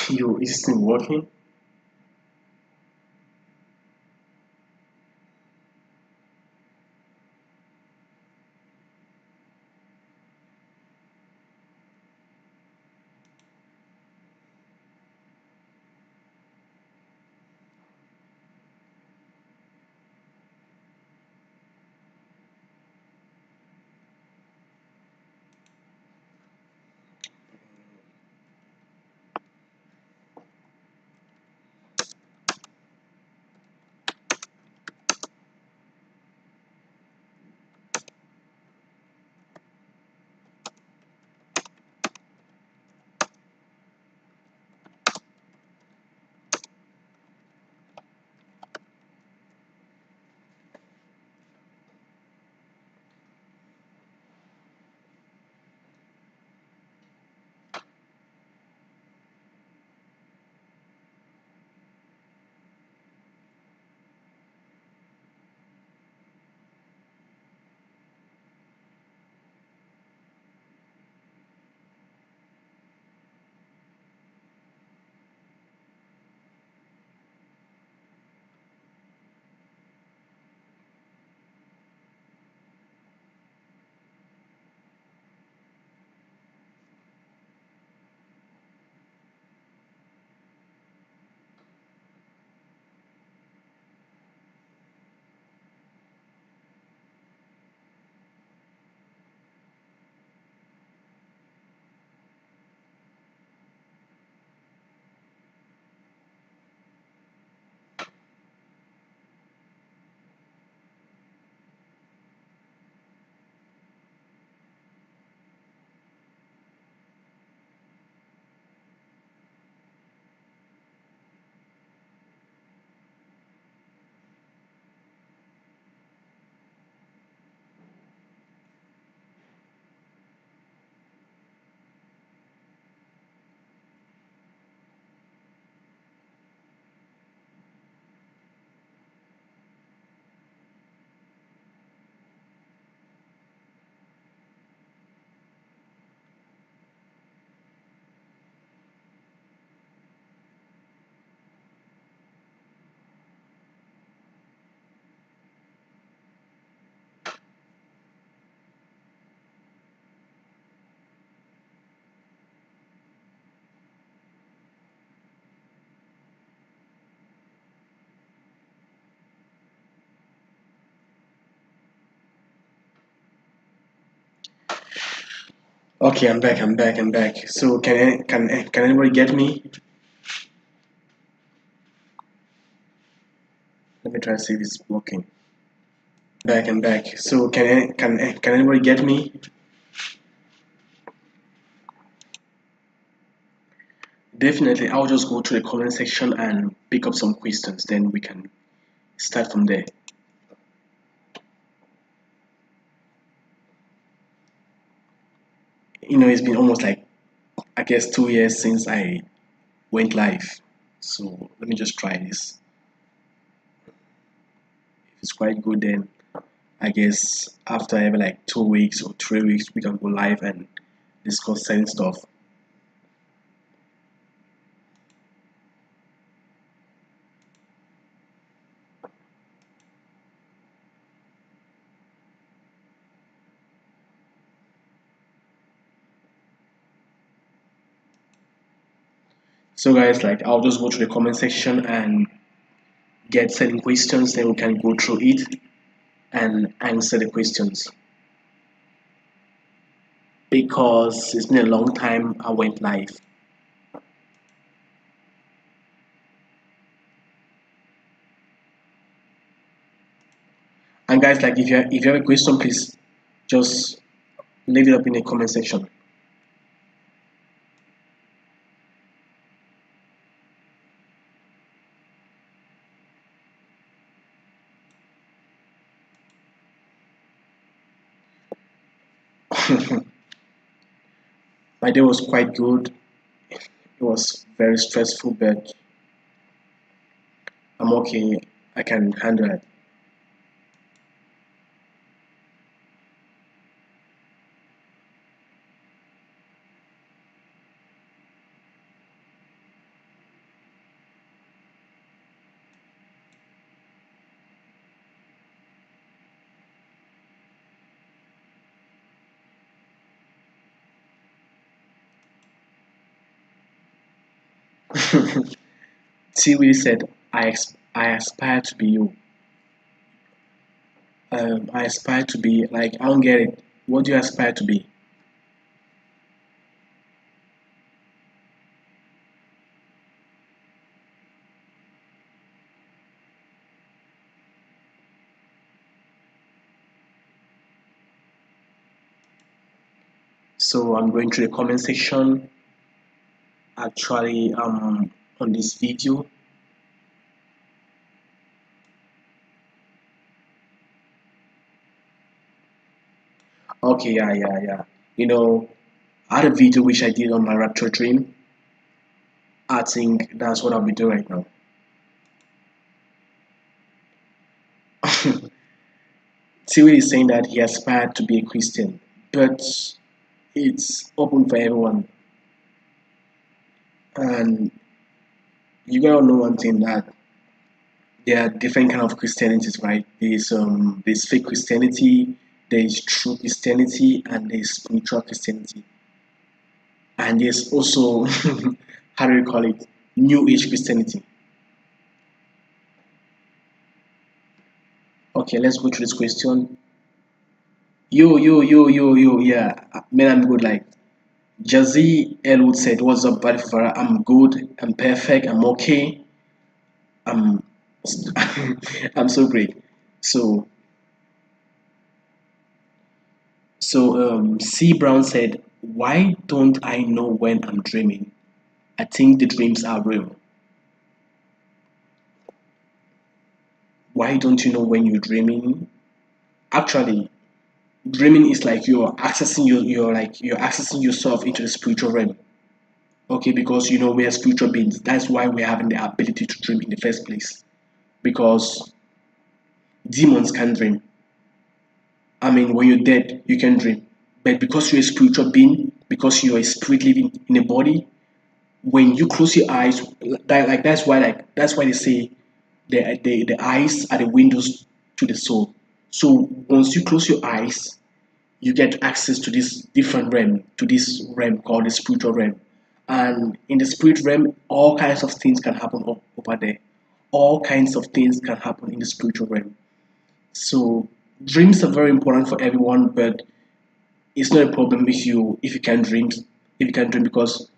You is this thing working? Okay, I'm back. I'm back. I'm back. So can anybody get me? Let me try to see if it's working. Back. I'm back. So can anybody get me? Definitely, I'll just go to the comment section and pick up some questions. Then we can start from there. It's been almost like I guess 2 years since I went live. So let me just try this. If it's quite good, then I guess after every like 2 weeks or 3 weeks, we can go live and discuss certain stuff. So guys, like I'll just go to the comment section and get certain questions, then we can go through it and answer the questions. Because it's been a long time I went live. And guys, like if you have a question, please just leave it up in the comment section. My day was quite good. It was very stressful, but I'm okay. I can handle it. T really said, I aspire to be you. I aspire to be like, I don't get it. What do you aspire to be? So I'm going to the comment section actually on this video. Okay, yeah. You know, I had a video which I did on my rapture dream. I think that's what I'll be doing right now. Tiwi is saying that he aspired to be a Christian, but it's open for everyone. And you gotta know one thing, that there are different kind of Christianities, right? There's fake Christianity, there's true Christianity, and there's spiritual Christianity. And there's also how do you call it? New Age Christianity. Okay, let's go through this question. Yo, yeah. Man, I'm good. Like Jazzy Elwood said, what's up, buddy? I'm good, I'm perfect, I'm okay. I'm I'm so great. So C Brown said, why don't I know when I'm dreaming? I think the dreams are real. Why don't you know when you're dreaming? Actually, dreaming is like you're accessing yourself into the spiritual realm. Okay, because you know we are spiritual beings. That's why we're having the ability to dream in the first place. Because demons can dream. I mean, when you're dead, you can dream. But because you're a spiritual being, because you're a spirit living in a body, when you close your eyes, that's why they say the eyes are the windows to the soul. So once you close your eyes, you get access to this different realm, to this realm called the spiritual realm. And in the spirit realm, all kinds of things can happen over there. All kinds of things can happen in the spiritual realm. So dreams are very important for everyone, but it's not a problem if you can dream, because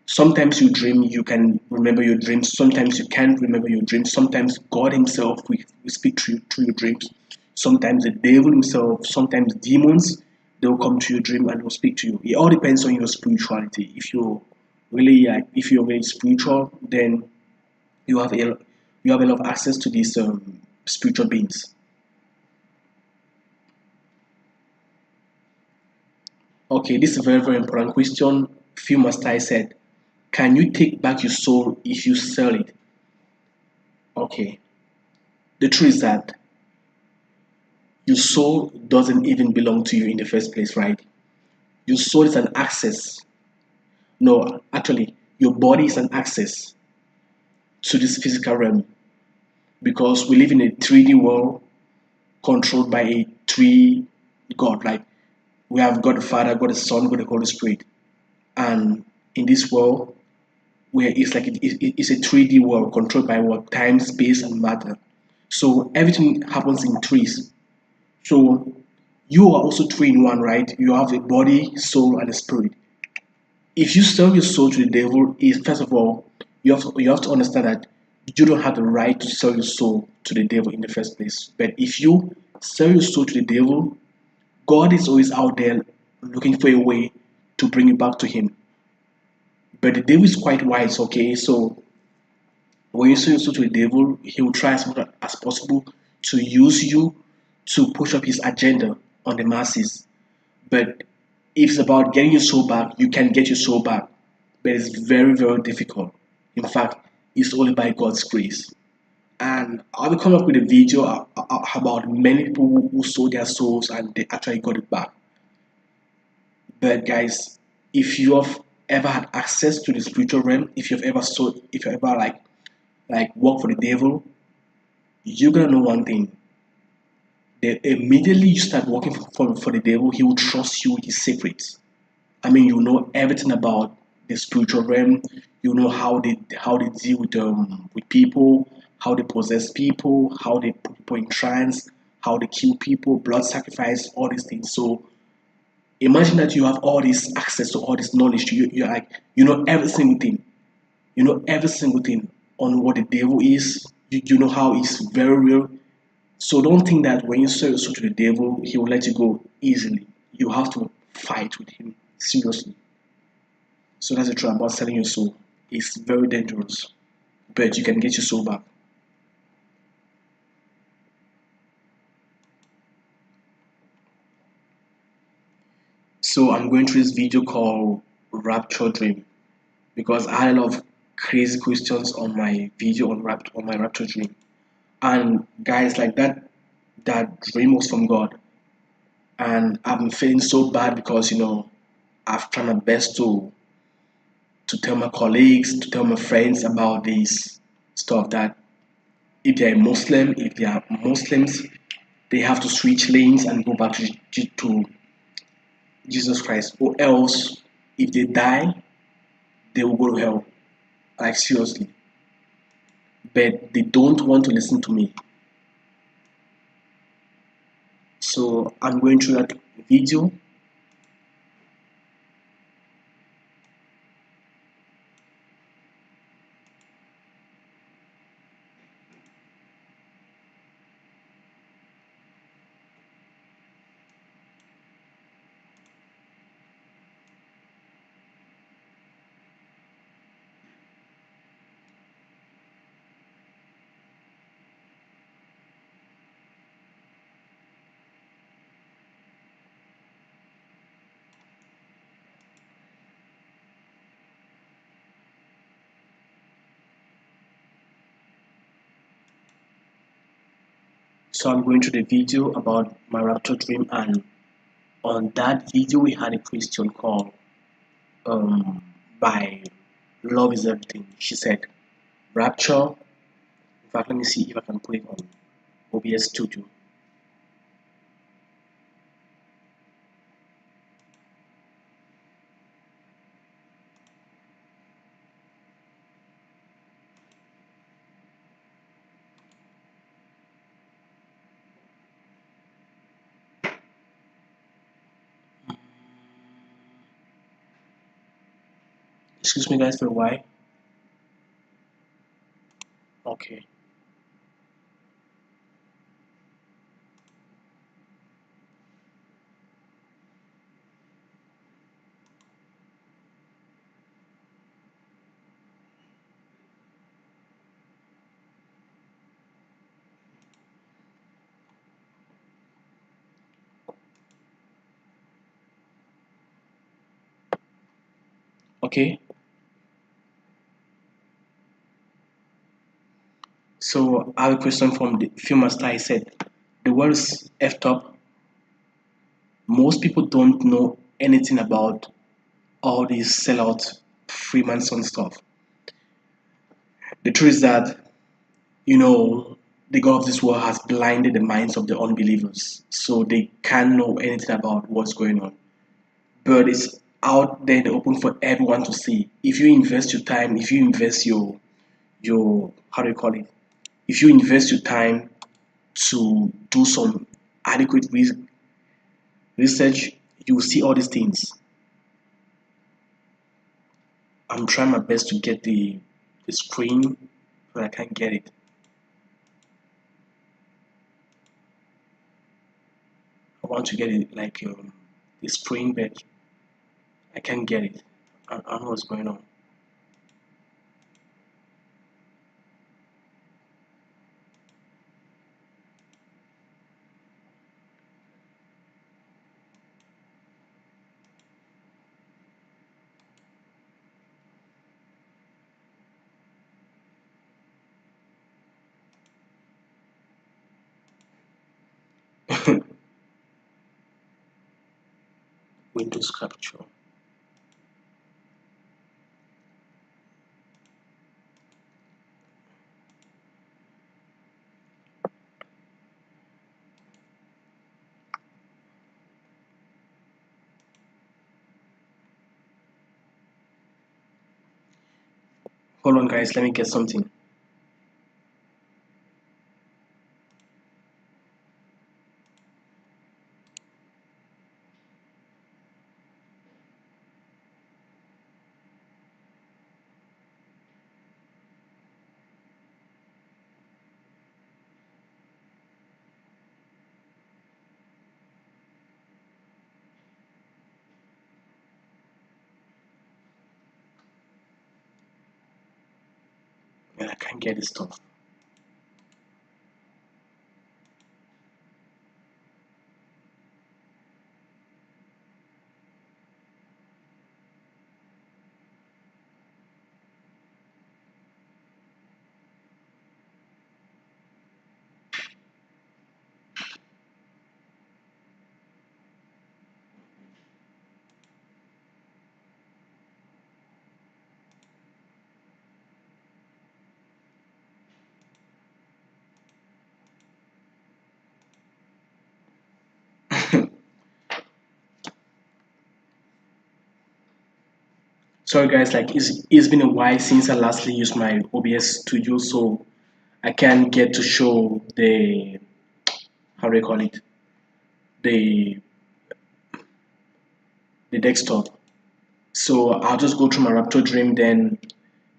sometimes you dream, you can remember your dreams. Sometimes you can't remember your dreams. Sometimes God Himself will speak through your dreams. Sometimes the devil himself, sometimes demons, they will come to your dream and will speak to you. It all depends on your spirituality. If you're very spiritual, then you have a you have a lot of access to these spiritual beings. Okay, this is a very important question. Phil Mastai said, "Can you take back your soul if you sell it?" Okay, the truth is that your soul doesn't even belong to you in the first place, right? Your soul is an access. No, actually, your body is an access to this physical realm, because we live in a 3D world controlled by a three God. Like we have God the Father, God the Son, God the Holy Spirit, and in this world, where it's a 3D world controlled by what time, space, and matter. So everything happens in threes. So you are also three in one, right? You have a body, soul, and a spirit. If you sell your soul to the devil, is first of all, you have to understand that you don't have the right to sell your soul to the devil in the first place. But if you sell your soul to the devil, God is always out there looking for a way to bring you back to Him. But the devil is quite wise, okay? So when you sell your soul to the devil, he will try as much as possible to use you to push up his agenda on the masses. But if it's about getting your soul back, you can get your soul back. But it's very, very difficult. In fact, it's only by God's grace. And I'll be coming up with a video about many people who sold their souls and they actually got it back. But guys, if you have ever had access to the spiritual realm, if you ever like work for the devil, you're gonna know one thing. That immediately you start working for the devil, he will trust you with his secrets. I mean, you know everything about the spiritual realm. You know how they deal with people, how they possess people, how they put people in trance, how they kill people, blood sacrifice, all these things. So imagine that you have all this access to all this knowledge. You're like, you know every single thing. You know every single thing on what the devil is. You know how he's very real. So don't think that when you sell your soul to the devil, he will let you go easily. You have to fight with him seriously. So that's the truth about selling your soul. It's very dangerous, but you can get your soul back. So I'm going through this video called Rapture Dream because I had a lot of crazy questions on my video on my Rapture Dream. And guys, like that dream was from God. And I've been feeling so bad because I've tried my best to tell my colleagues, to tell my friends about this stuff that if they are Muslims, they have to switch lanes and go back to Jesus Christ, or else if they die, they will go to hell. Like seriously, but they don't want to listen to me. So I'm going through that video. So I'm going through the video about my rapture dream, and on that video we had a question called um by Love is Everything. She said rapture. In fact, let me see if I can put it on OBS Studio. Excuse me guys for a while. Okay. Okay. So I have a question from the film master. I said the world is effed up. Most people don't know anything about all these sellout Freemason stuff. The truth is that, the God of this world has blinded the minds of the unbelievers, so they can't know anything about what's going on. But it's out there in the open for everyone to see. If you invest your time, if you invest your how do you call it? If you invest your time to do some adequate research, you will see all these things. I'm trying my best to get the screen, but I can't get it. I want to get it like the screen, but I can't get it. I don't know what's going on. Windows capture. Hold on, guys. Let me get something. And I can't get this stuff. Sorry, guys. Like it's been a while since I lastly used my OBS Studio, so I can't get to show the, how do you call it, the the desktop. So I'll just go through my rapture dream, then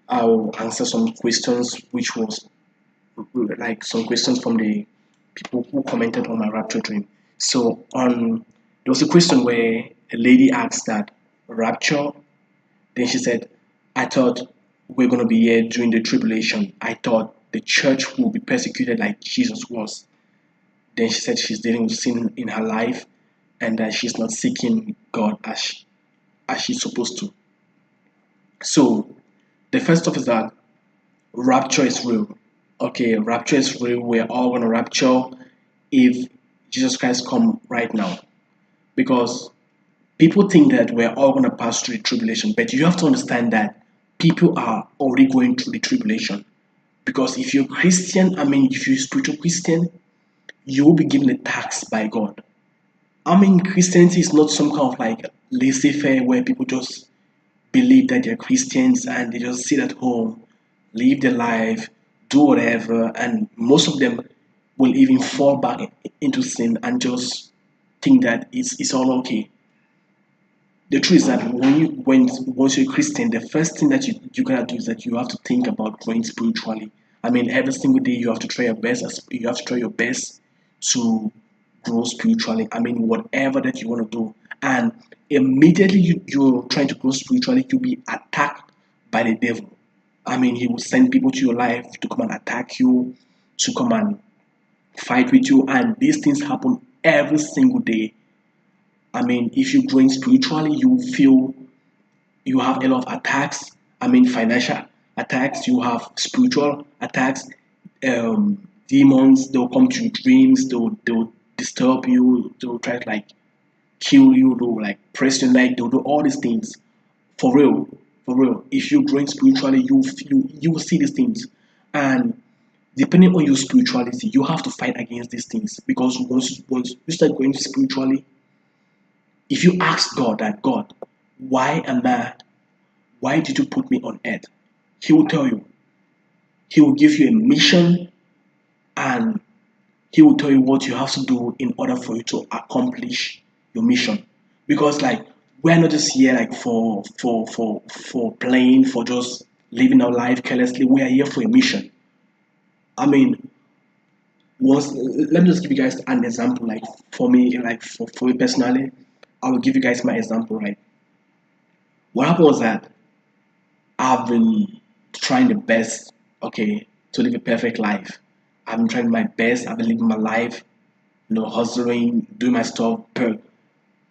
I'll answer some questions, which was like some questions from the people who commented on my rapture dream. So on there was a question where a lady asked that rapture. Then she said, "I thought we're gonna be here during the tribulation. I thought the church will be persecuted like Jesus was." Then she said she's dealing with sin in her life and that she's not seeking God as she's supposed to. So the first stuff is that rapture is real. Okay, rapture is real. We're all gonna rapture if Jesus Christ come right now. Because people think that we're all gonna pass through the tribulation, but you have to understand that people are already going through the tribulation. Because if you're Christian, I mean if you're a spiritual Christian, you will be given a tax by God. I mean Christianity is not some kind of like laissez-faire where people just believe that they're Christians and they just sit at home, live their life, do whatever, and most of them will even fall back into sin and just think that it's all okay. The truth is that when once you're a Christian, the first thing that you gotta do is that you have to think about growing spiritually. I mean, every single day you have to try your best. You have to try your best to grow spiritually. I mean, whatever that you want to do, and immediately you're trying to grow spiritually, you'll be attacked by the devil. I mean, he will send people to your life to come and attack you, to come and fight with you, and these things happen every single day. I mean, if you're growing spiritually, you feel you have a lot of attacks. I mean, financial attacks, you have spiritual attacks, demons, they'll come to your dreams, they'll disturb you, they'll try to like kill you, they'll like press your neck, they'll do all these things. For real, for real. If you're growing spiritually, you will see these things. And depending on your spirituality, you have to fight against these things. Because once you start going spiritually, if you ask God that God, why am I why did you put me on earth? He will tell you. He will give you a mission and he will tell you what you have to do in order for you to accomplish your mission. Because like we're not just here like for playing, for just living our life carelessly. We are here for a mission. I mean, once let me just give you guys an example. Like for me, like for me personally, I will give you guys my example, right? What happened was that I've been trying the best, okay, to live a perfect life. I've been trying my best. I've been living my life, hustling, doing my stuff. But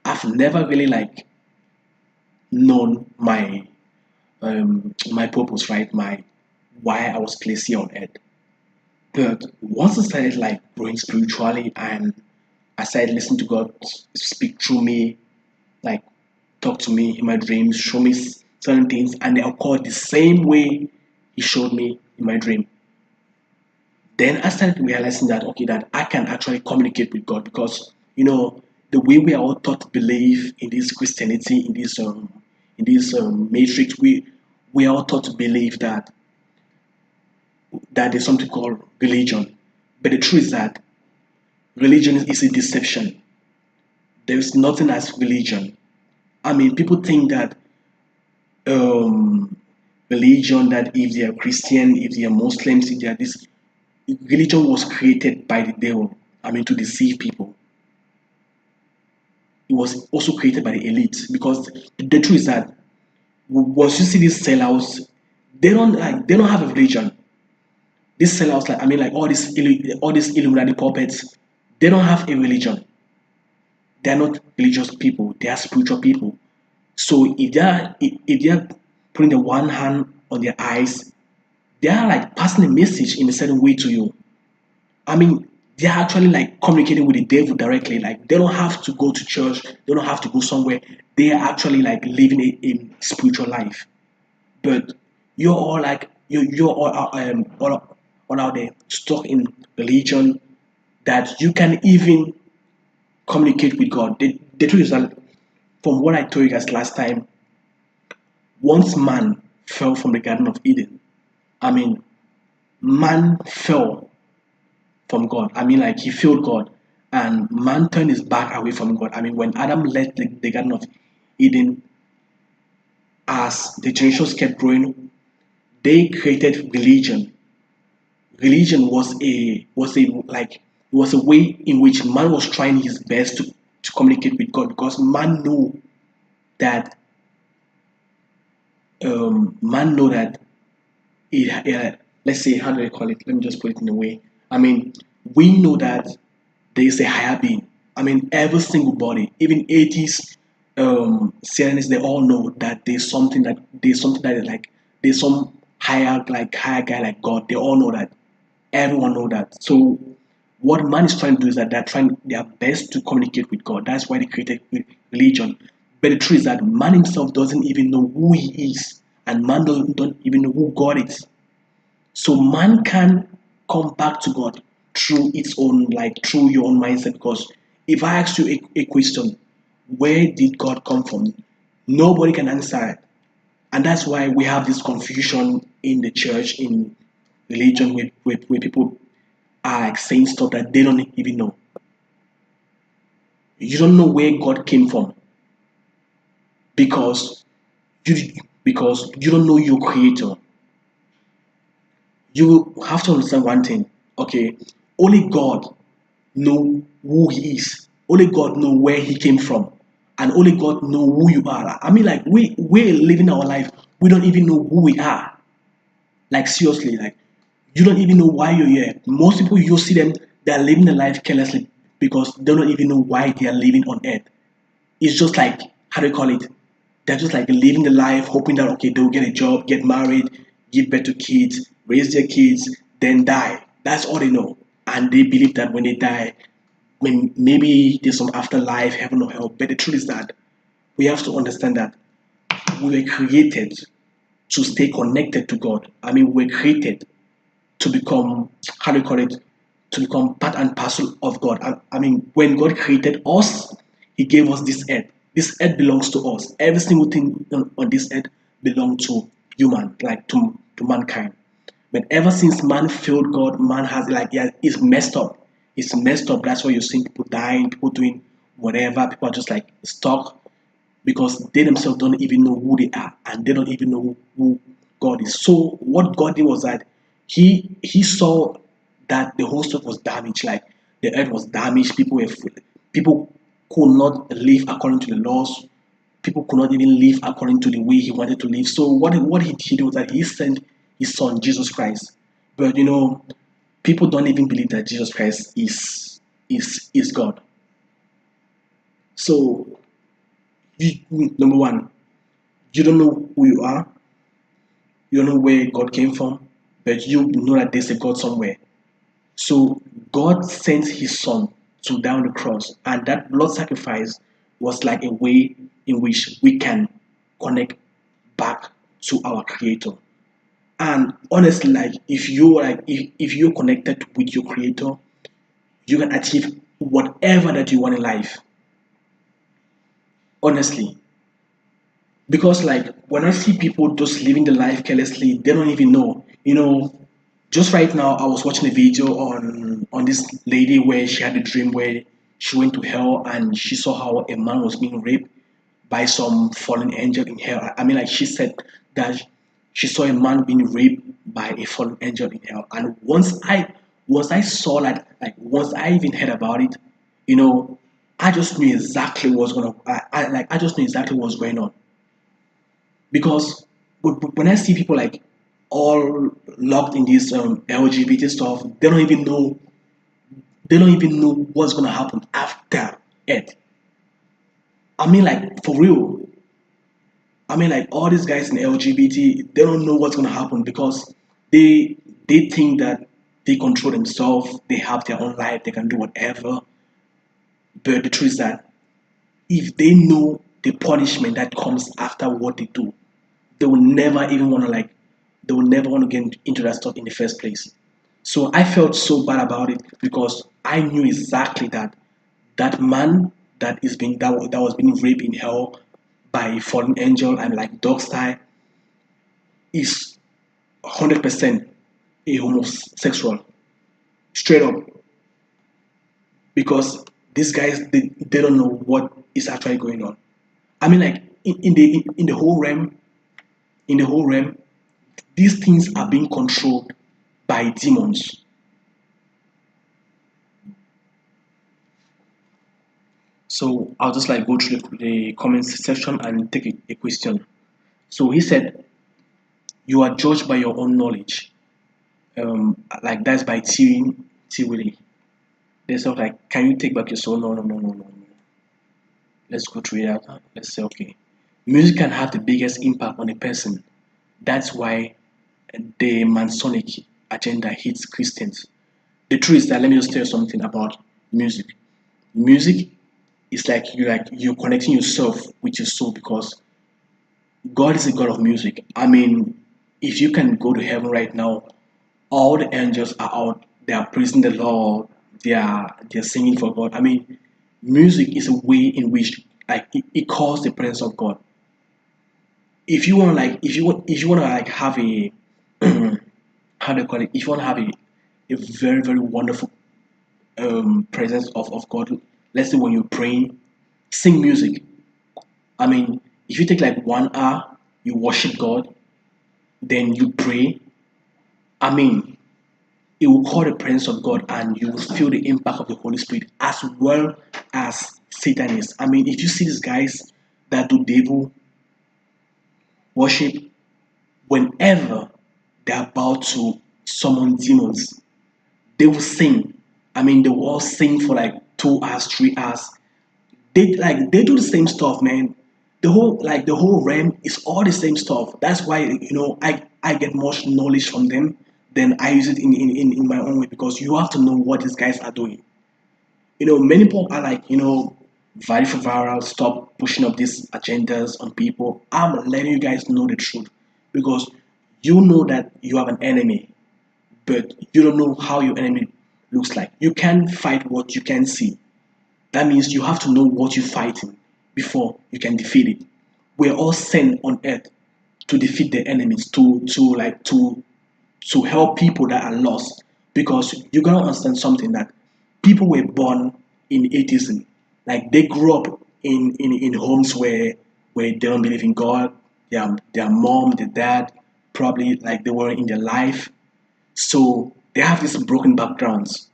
I've never really like known my purpose, right? My why I was placed here on earth. But once I started like growing spiritually and I started listening to God speak through me, like talk to me in my dreams, show me certain things, and they occur the same way He showed me in my dream. Then I started realizing that okay, that I can actually communicate with God because the way we are all taught to believe in this Christianity, in this matrix, we are all taught to believe that. that there's something called religion. But the truth is that religion is a deception. There's nothing as religion. I mean, people think that um, religion, that if they are Christian, if they are Muslims, if they are this, religion was created by the devil. I mean, to deceive people. It was also created by the elite because the truth is that once you see these sellouts, they don't have a religion. These sellouts, like I mean, like all these Illuminati puppets, they don't have a religion. They're not religious people. They are spiritual people. So if they're putting the one hand on their eyes, they are like passing a message in a certain way to you. I mean, they're actually like communicating with the devil directly. Like they don't have to go to church. They don't have to go somewhere. They are actually like living a spiritual life. But you're all like you're all out there stuck in religion that you can even communicate with God. The truth is that from what I told you guys last time, once man fell from the Garden of Eden, I mean, man fell from God. I mean, like he failed God, and man turned his back away from God. I mean, when Adam left the Garden of Eden, as the generations kept growing, they created religion. Religion was a way in which man was trying his best to communicate with God because man know that let's say, how do I call it? Let me just put it in a way. I mean, we know that there is a higher being. I mean, every single body, even atheists, Satanists, they all know that there's something that is like there's some higher guy like God. They all know that. Everyone know that. So what man is trying to do is that they're trying their best to communicate with God. That's why they created religion. But the truth is that man himself doesn't even know who he is, and man don't even know who God is. So man can come back to God through its own, like through your own mindset. Because if I ask you a question, where did God come from? Nobody can answer it. And that's why we have this confusion in the church, in religion, where people are like saying stuff that they don't even know. You don't know where God came from because you you don't know your creator. You have to understand one thing. Okay, only God know who he is. Only God know where he came from, and only God know who you are. I mean, like we're living our life. We don't even know who we are. Like seriously, like you don't even know why you're here. Most people you see them, they're living their life carelessly because they don't even know why they are living on earth. It's just like, how do you call it? They're just like living the life, hoping that okay, they'll get a job, get married, give birth to kids, raise their kids, then die. That's all they know. And they believe that when they die, when maybe there's some afterlife, heaven or hell. But the truth is that we have to understand that we were created to stay connected to God. I mean, we were created to become, how do you call it, to become part and parcel of God. I mean, when God created us, He gave us this earth. This earth belongs to us. Every single thing on this earth belongs to human, like to mankind. But ever since man failed God, man has like, yeah, it's messed up. It's messed up. That's why you're seeing people dying, people doing whatever. People are just like stuck because they themselves don't even know who they are and they don't even know who God is. So what God did was that he saw that the whole stuff was damaged, like the earth was damaged. People could not live according to the laws. People could not even live according to the way he wanted to live. So what he did was that he sent his son Jesus Christ. But people don't even believe that Jesus Christ is God. So number one, you don't know who you are. You don't know where God came from, but you know that there's a God somewhere. So God sent His Son to die on the cross, and that blood sacrifice was like a way in which we can connect back to our Creator. And honestly, like if you're connected with your Creator, you can achieve whatever that you want in life. Honestly, because like when I see people just living the life carelessly, they don't even know. Just right now, I was watching a video on this lady where she had a dream where she went to hell and she saw how a man was being raped by some fallen angel in hell. I mean, like she said that she saw a man being raped by a fallen angel in hell. And once I saw that, like once I even heard about it, you know, I just knew exactly what's gonna. I just knew exactly what's going on because when I see people like all locked in this LGBT stuff, they don't even know what's gonna happen after it. I mean, like for real. I mean, like all these guys in LGBT, they don't know what's gonna happen because they think that they control themselves, they have their own life, they can do whatever. But the truth is that if they know the punishment that comes after what they do, they will never even want to like they will never want to get into that stuff in the first place. So I felt so bad about it because I knew exactly that that man that was being raped in hell by a fallen angel and like dog style is 100% a homosexual, straight up, because these guys they don't know what is actually going on. I mean, like in the whole realm, in the whole realm, these things are being controlled by demons. So I'll just like go through the comments section and take a question. So he said, "You are judged by your own knowledge." Like that's by T Willie. They said like, "Can you take back your soul?" No, no, no, no, no, no. Let's go through it. Let's say okay. Music can have the biggest impact on a person. That's why the Masonic agenda hits Christians. The truth is that let me just tell you something about music. Music is like you're connecting yourself with your soul because God is a God of music. I mean, if you can go to heaven right now, all the angels are out. They are praising the Lord. They are singing for God. I mean, music is a way in which like it calls the presence of God. If you want to like have a how do you call it? If you want to have a very very wonderful presence of God, let's say when you're praying, sing music. I mean, if you take like 1 hour, you worship God, then you pray. I mean, it will call the presence of God, and you will feel the impact of the Holy Spirit as well as Satan is. I mean, if you see these guys that do devil worship, whenever they're about to summon demons, they will sing. I mean, they will all sing for like 2 hours, 3 hours. They do the same stuff, man. The whole realm is all the same stuff. That's why I get much knowledge from them. Then I use it in my own way because you have to know what these guys are doing. Many people are like, very for viral, stop pushing up these agendas on people. I'm letting you guys know the truth because you know that you have an enemy, but you don't know how your enemy looks like. You can't fight what you can see. That means you have to know what you're fighting before you can defeat it. We're all sent on earth to defeat the enemies, to help people that are lost. Because you gotta understand something that people were born in atheism. Like they grew up in homes where they don't believe in God. Their mom, their dad, probably like they were in their life. So they have these broken backgrounds.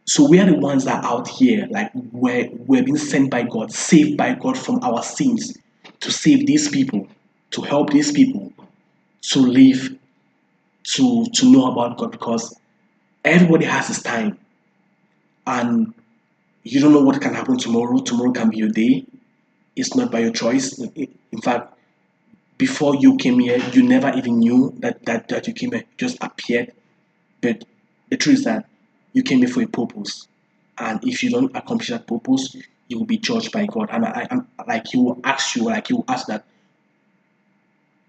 So we are the ones that are out here, like we're being sent by God, saved by God from our sins, to save these people, to help these people to live, to know about God, because everybody has his time, and you don't know what can happen tomorrow. Tomorrow can be your day. It's not by your choice. In fact, before you came here, you never even knew that you came here. You just appeared. But the truth is that you came here for a purpose, and if you don't accomplish that purpose, you will be judged by God. And I'm like he will ask that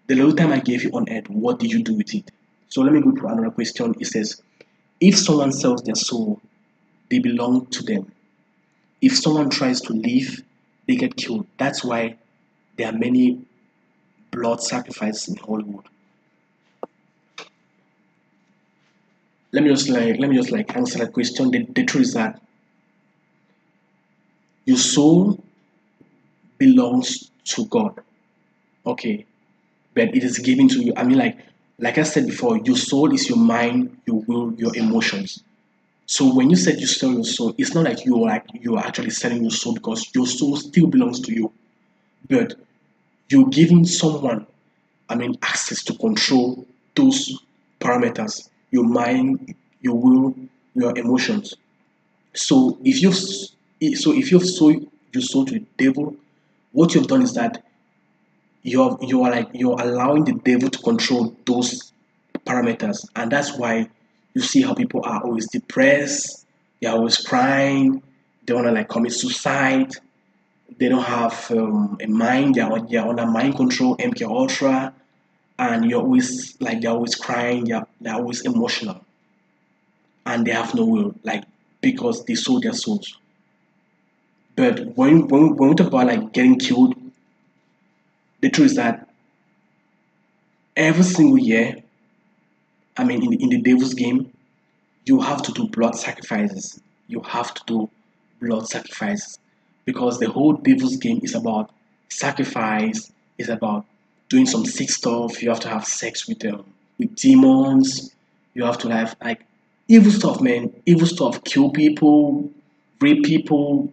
the little time I gave you on earth, what did you do with it? So let me go to another question. It says, if someone sells their soul, they belong to them. If someone tries to leave, they get killed. That's why there are many blood sacrifices in Hollywood. let me just answer that question. The truth is that your soul belongs to God. Okay, but it is given to you. I mean, like I said before, your soul is your mind, your will, your emotions. So when you said you sell your soul, it's not like you're actually selling your soul, because your soul still belongs to you, but you're giving someone, I mean, access to control those parameters, your mind, your will, your emotions. So if you've sold your soul to the devil, what you've done is that you're allowing the devil to control those parameters, and that's why you see how people are always depressed, they're always crying, they want to like commit suicide, they don't have a mind, they're under mind control, MK Ultra, and you're always like they're always crying, they're always emotional, and they have no will, like because they sold their souls. But when we talk about like getting killed, the truth is that every single year, I mean, in the devil's game, you have to do blood sacrifices. You have to do blood sacrifices, because the whole devil's game is about sacrifice. Is about doing some sick stuff. You have to have sex with demons. You have to have like evil stuff, man. Evil stuff. Kill people, rape people.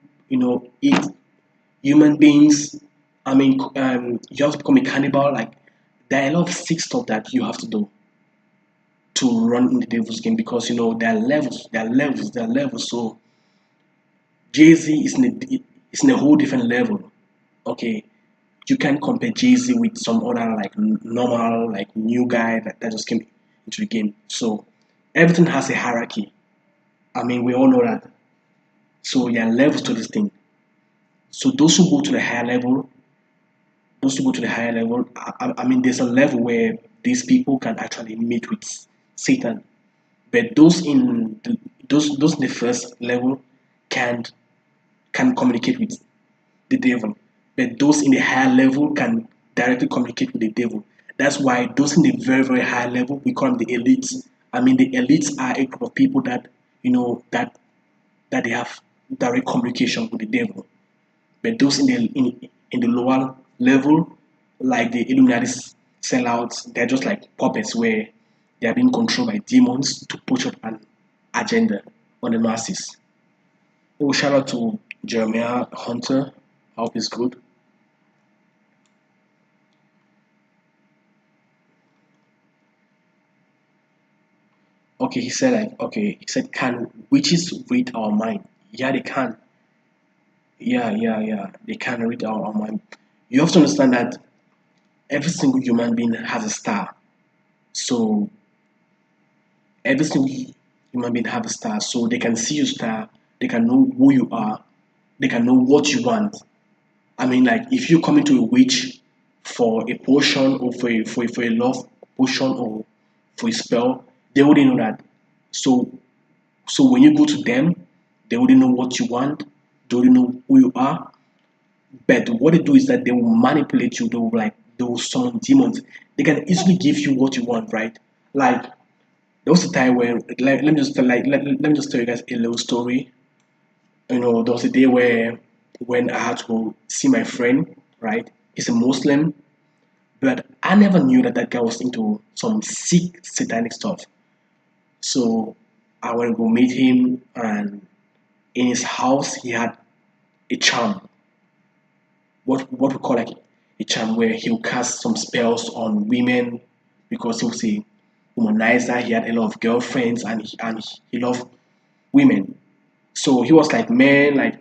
Eat human beings. I mean, you have to become a cannibal. Like there are a lot of sick stuff that you have to do to run in the devil's game, because there are levels, there are levels, there are levels. So Jay-Z is in a whole different level. Okay, you can't compare Jay-Z with some other like normal like new guy that just came into the game. So everything has a hierarchy. I mean, we all know that. So there are levels to this thing. So those who go to the higher level, I mean, there's a level where these people can actually meet with Satan. But those in the first level can can communicate with the devil. But those in the higher level can directly communicate with the devil. That's why those in the very, very high level, we call them the elites. I mean, the elites are a group of people that that they have direct communication with the devil. But those in the lower level, like the Illuminati sellouts, they're just like puppets where they are being controlled by demons to push up an agenda on the masses. Oh, shout out to Jeremiah Hunter. I hope he's good. Okay, he said, can witches read our mind? Yeah, they can. Yeah. They can read our mind. You have to understand that every single human being has a star. So every single human being have a star. So they can see your star. They can know who you are. They can know what you want. I mean, like if you come into a witch for a potion or for a love potion or for a spell, they wouldn't know that. So so when you go to them, they wouldn't know what you want. They wouldn't know who you are. But what they do is that they will manipulate you. They will summon demons. They can easily give you what you want, right? Like there was a time where let me just tell you guys a little story. There was a day where when I had to go see my friend, right? He's a Muslim, but I never knew that that guy was into some sick satanic stuff. So I went to go meet him, and in his house he had a charm, what we call like a charm, where he'll cast some spells on women, because he was a womanizer. He had a lot of girlfriends, and he loved women. So he was like, man, like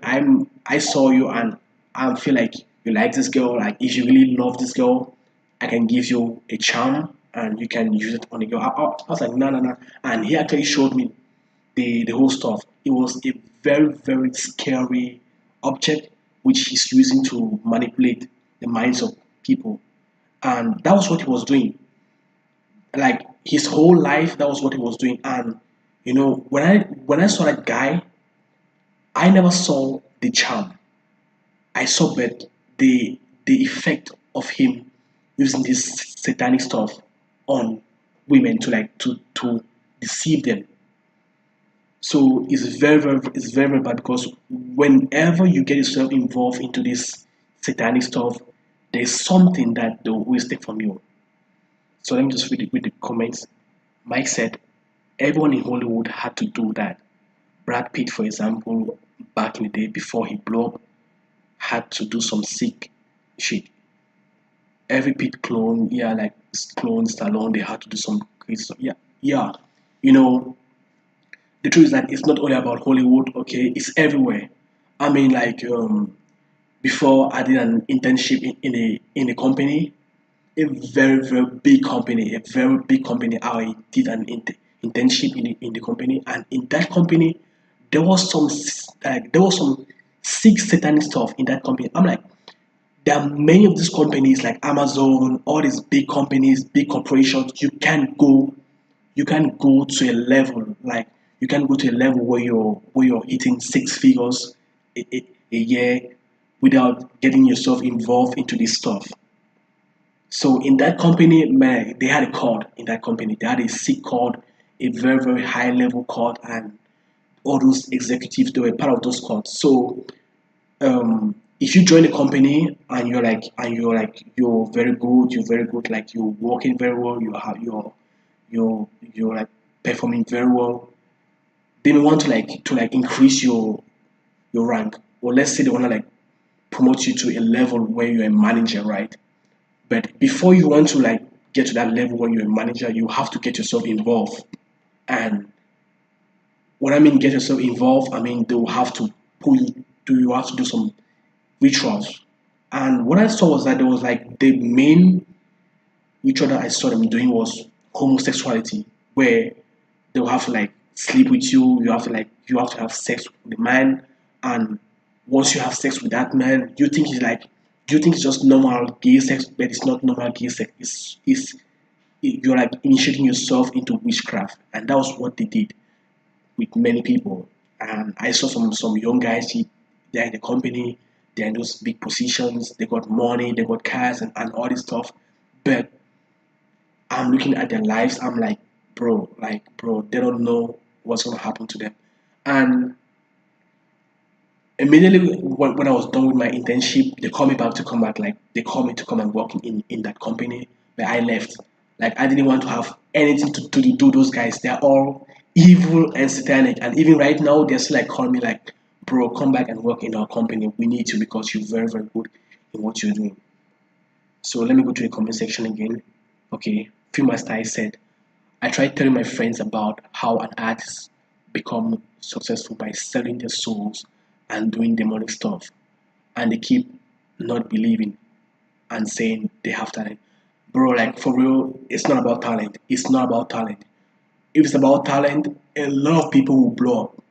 I saw you, and I feel like you like this girl. Like if you really love this girl, I can give you a charm and you can use it on the girl. I was like, no, no, no. And he actually showed me the whole stuff. It was a very, very scary object which he's using to manipulate the minds of people. And that was what he was doing. Like his whole life, that was what he was doing. And when I saw that guy, I never saw the charm. I saw but the effect of him using this satanic stuff on women to deceive them. So it's very bad because whenever you get yourself involved into this satanic stuff, there's something that they will always take from you. So let me just read the comments. Mike said everyone in Hollywood had to do that. Brad Pitt, for example, back in the day before he blew up, had to do some sick shit. Every Pitt clone, yeah, like clone Stallone, they had to do some crazy stuff. Yeah, yeah. You know, the truth is that it's not only about Hollywood, okay? It's everywhere. I mean, like before I did an internship in a company, a very big company, a very big company. I did an internship in the company, and in that company, there was some sick satanic stuff in that company. I'm like, there are many of these companies like Amazon, all these big companies, big corporations. You can go to a level like you can go to a level where you're hitting six figures a year without getting yourself involved into this stuff. So in that company, man, they had a code in that company. They had a sick code, a very high level code, and all those executives they were part of those codes. So if you join a company and you're very good, like you're working very well, you're like performing very well, they may want to increase your rank, or let's say they want to like promote you to a level where you're a manager, right? But before you want to like get to that level where you're a manager, you have to get yourself involved. And what I mean get yourself involved, I mean they'll have to pull you do you have to do some rituals. And what I saw was that there was like the main ritual that I saw them doing was homosexuality, where they'll have to like sleep with you, you have to have sex with the man, and once you have sex with that man, you think it's just normal gay sex, but it's not normal gay sex. You're like initiating yourself into witchcraft, and that was what they did with many people. And I saw some young guys. They're in the company, they're in those big positions. They got money, they got cars, and all this stuff. But I'm looking at their lives. I'm like, bro, they don't know what's gonna happen to them. And immediately when I was done with my internship, they called me back to come back. Like they called me to come and work in that company, but I left. Like I didn't want to have anything to do those guys. They're all evil and satanic. And even right now, they're still like calling me like, bro, come back and work in our company. We need you because you're very good in what you're doing. So let me go to the comment section again. Okay, Film Master I said, I tried telling my friends about how an artist become successful by selling their souls and doing demonic stuff, and they keep not believing and saying they have talent. Bro, like for real, it's not about talent. It's not about talent. If it's about talent, a lot of people will blow up.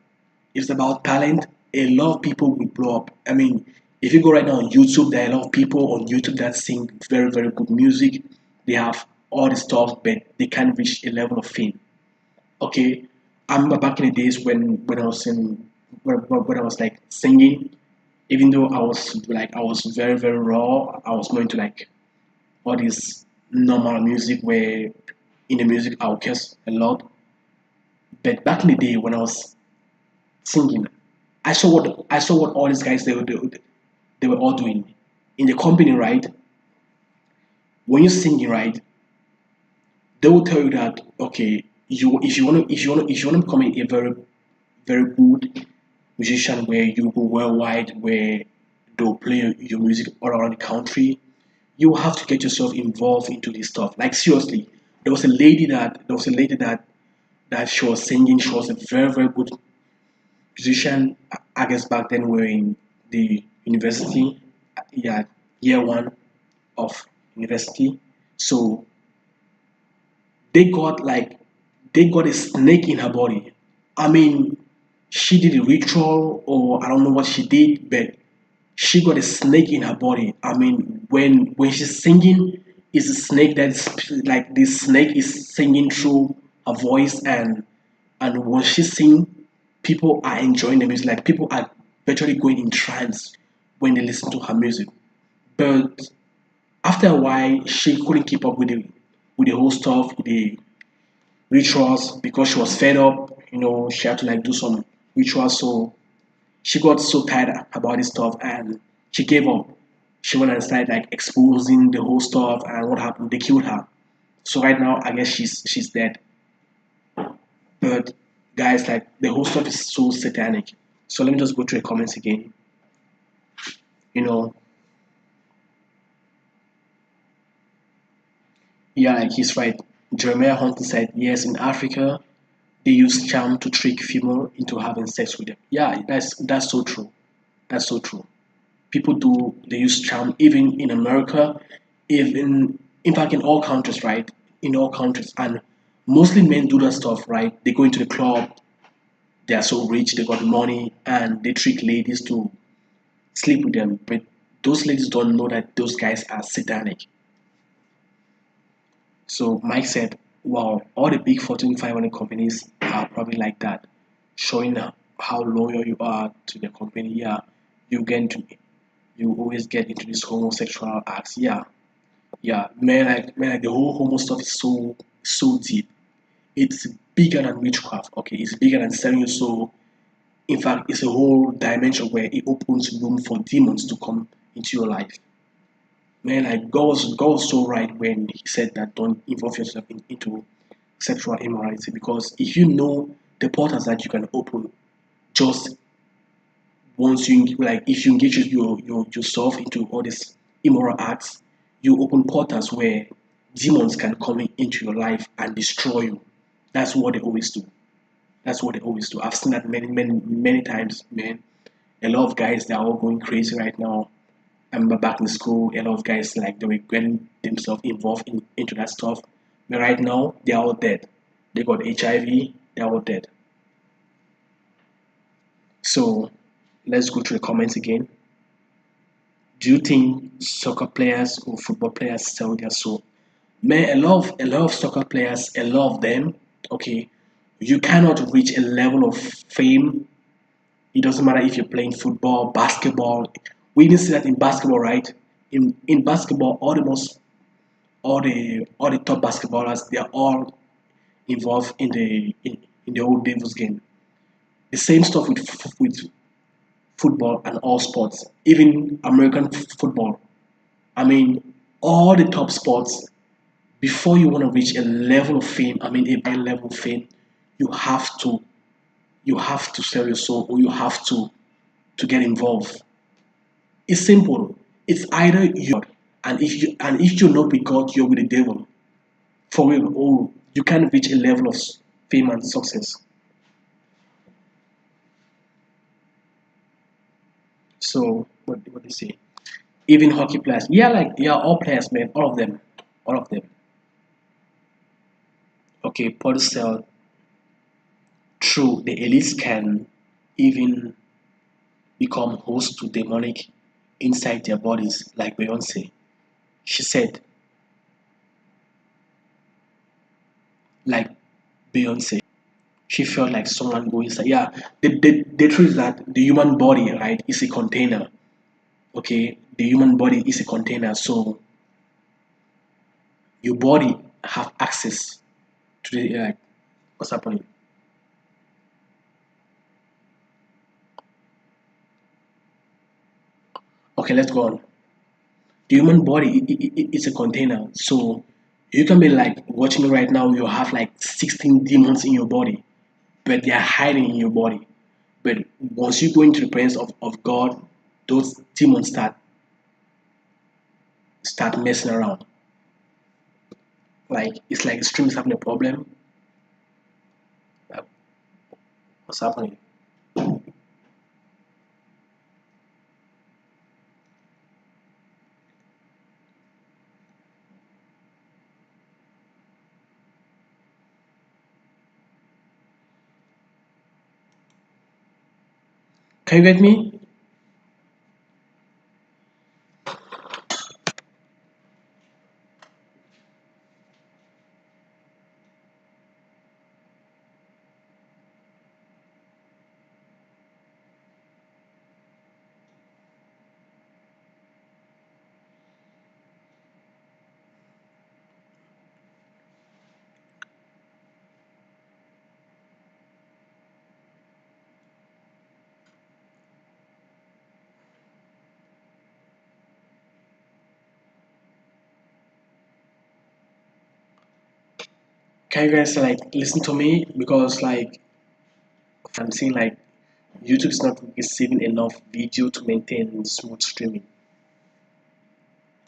If it's about talent, a lot of people will blow up. I mean, if you go right now on YouTube, there are a lot of people on YouTube that sing very good music. They have all the stuff, but they can't reach a level of fame. Okay, I remember back in the days when I was in when I was like singing, even though I was very raw, I was more into like all this normal music where in the music I'll curse a lot. But back in the day when I was singing, I saw what all these guys they were all doing in the company, right? When you're singing, right, they will tell you that okay, you if you want to become a very good musician where you go worldwide, where they'll play your music all around the country, you have to get yourself involved into this stuff. Like seriously, there was a lady that she was singing. She was a very good musician. I guess back then we were in the university, yeah, year one of university. So they got like they got a snake in her body. I mean, she did a ritual or I don't know what she did, but she got a snake in her body. I mean, when she's singing, it's a snake that's like this snake is singing through her voice, and when she sing, people are enjoying the music. Like people are virtually going in trance when they listen to her music. But after a while, she couldn't keep up with the whole stuff, with the rituals because she was fed up. She had to like do some ritual. So she got so tired about this stuff and she gave up. She went and started like exposing the whole stuff, and what happened? They killed her. So right now, I guess she's dead. But guys, like the whole stuff is so satanic. So let me just go through the comments again. You know, yeah, like he's right. Jeremiah Hunter said, yes, in Africa they use charm to trick female into having sex with them. Yeah, that's so true. That's so true. People do they use charm even in America, even in fact in all countries, right? In all countries, and mostly men do that stuff, right? They go into the club, they are so rich, they got money, and they trick ladies to sleep with them. But those ladies don't know that those guys are satanic. So Mike said, wow, all the big Fortune 500 companies are probably like that, showing how loyal you are to the company. Yeah, you get into you always get into this homosexual acts. Yeah, yeah, man, like the whole homo stuff is so deep. It's bigger than witchcraft. Okay, it's bigger than selling your soul. In fact, it's a whole dimension where it opens room for demons to come into your life. Man, like God was so right when He said that don't involve yourself into sexual immorality, because if you know the portals that you can open just once you like if you engage yourself into all these immoral acts, you open portals where demons can come into your life and destroy you. That's what they always do. That's what they always do. I've seen that many times, man. A lot of guys, they're all going crazy right now. I remember back in school, a lot of guys like they were getting themselves involved into that stuff. But right now, they're all dead. They got HIV, they're all dead. So let's go to the comments again. Do you think soccer players or football players sell their soul? Man, a lot of soccer players, a lot of them, okay, you cannot reach a level of fame. It doesn't matter if you're playing football, basketball. We even see that in basketball, right? In basketball, all the top basketballers, they are all involved in the old Devils game. The same stuff with football and all sports, even American football. I mean, all the top sports. Before you want to reach a level of fame, I mean a high level of fame, you have to you have to sell your soul, or you have to get involved. It's simple. It's either you and if you're not with God, you're with the devil. For real, oh, you can't reach a level of fame and success. So what do you say? Even hockey players, yeah, like yeah, all players, man, all of them. Okay, Paul said, true, the elites can even become host to demonic inside their bodies, like Beyonce. She said, like Beyonce, she felt like someone go inside. Yeah, the truth is that the human body, right, is a container. Okay, the human body is a container, so your body have access to the what's happening. Okay, let's go on. The human body is a container, so you can be like watching me right now. You have like 16 demons in your body, but they are hiding in your body. But once you go into the presence of God, those demons start messing around. Like it's like the stream is having a problem. Like, what's happening? Can you get me? Can you guys like listen to me? Because like I'm seeing like YouTube is not receiving enough video to maintain smooth streaming.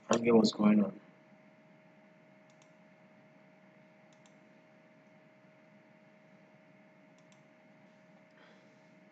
I don't get what's going on.